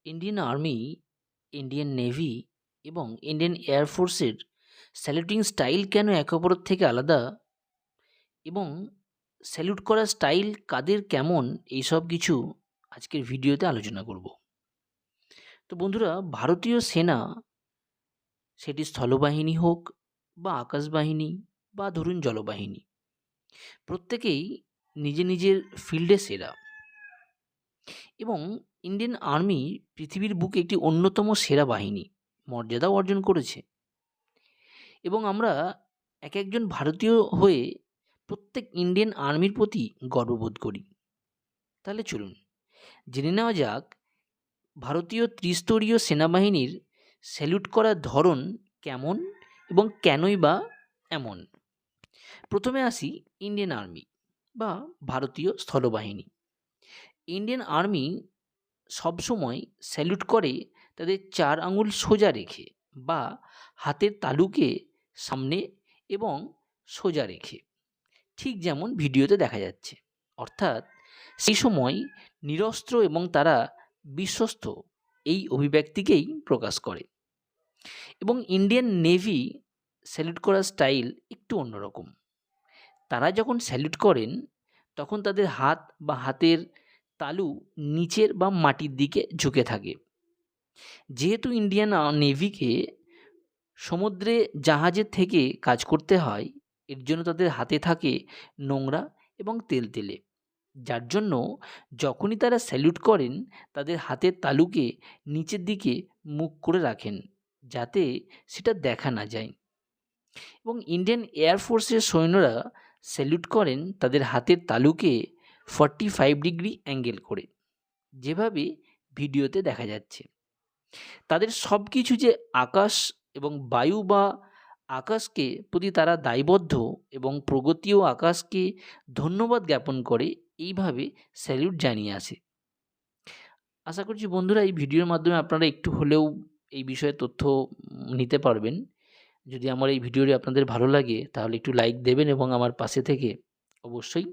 Indian army, Indian navy এবং Indian air ফোর্সের saluting style কেন একে অপরের থেকে আলাদা এবং স্যালুট করার স্টাইল কাদের কেমন, এইসব কিছু আজকের ভিডিওতে আলোচনা করব। তো বন্ধুরা, ভারতীয় সেনা, সেটি স্থলবাহিনী হোক বা আকাশবাহিনী বা ধরুন জলবাহিনী, প্রত্যেকেই নিজের ফিল্ডে সেরা। এবং ইন্ডিয়ান আর্মি পৃথিবীর বুকে একটি অন্যতম সেরা বাহিনী মর্যাদাও অর্জন করেছে। এবং আমরা এক একজন ভারতীয় হয়ে প্রত্যেক ইন্ডিয়ান আর্মির প্রতি গর্ববোধ করি। তাহলে চলুন জেনে নেওয়া যাক ভারতীয় ত্রিস্তরীয় সেনাবাহিনীর স্যালুট করার ধরন কেমন এবং কেনই বা এমন। প্রথমে আসি ইন্ডিয়ান আর্মি বা ভারতীয় স্থলবাহিনী। ইন্ডিয়ান আর্মি সবসময় স্যালুট করে তাদের 4 আঙুল সোজা রেখে বা হাতের তালুকে সামনে এবং সোজা রেখে, ঠিক যেমন ভিডিওতে দেখা যাচ্ছে। অর্থাৎ সেই সময় নিরস্ত্র এবং তারা বিশ্বস্ত, এই অভিব্যক্তিকেই প্রকাশ করে। এবং ইন্ডিয়ান নেভি স্যালুট করার স্টাইল একটু অন্যরকম। তারা যখন স্যালুট করেন তখন তাদের হাত বা হাতের তালু নিচের বা মাটির দিকে ঝুঁকে থাকে। যেহেতু ইন্ডিয়ান নেভিকে সমুদ্রে জাহাজের থেকে কাজ করতে হয়, এর জন্য তাদের হাতে থাকে নোংরা এবং তেলতেলে, যার জন্য যখনই তারা স্যালুট করেন তাদের হাতের তালুকে নিচের দিকে মুখ করে রাখেন, যাতে সেটা দেখা না যায়। এবং ইন্ডিয়ান এয়ার ফোর্সের সৈন্যরা স্যালুট করেন তাদের হাতের তালুকে 45 ডিগ্রি অ্যাঙ্গেল করে, যেভাবে ভিডিওতে দেখা যাচ্ছে। তাদের সব কিছু যে আকাশ এবং বায়ু বা আকাশকে প্রতি তারা দায়বদ্ধ এবং প্রগতি ও আকাশকে ধন্যবাদ জ্ঞাপন করে, এইভাবে স্যালুট জানিয়ে আসে। আশা করছি বন্ধুরা এই ভিডিওর মাধ্যমে আপনারা একটু হলেও এই বিষয়ে তথ্য নিতে পারবেন। যদি আমার এই ভিডিওটি আপনাদের ভালো লাগে তাহলে একটু লাইক দেবেন এবং আমার পাশে থেকে অবশ্যই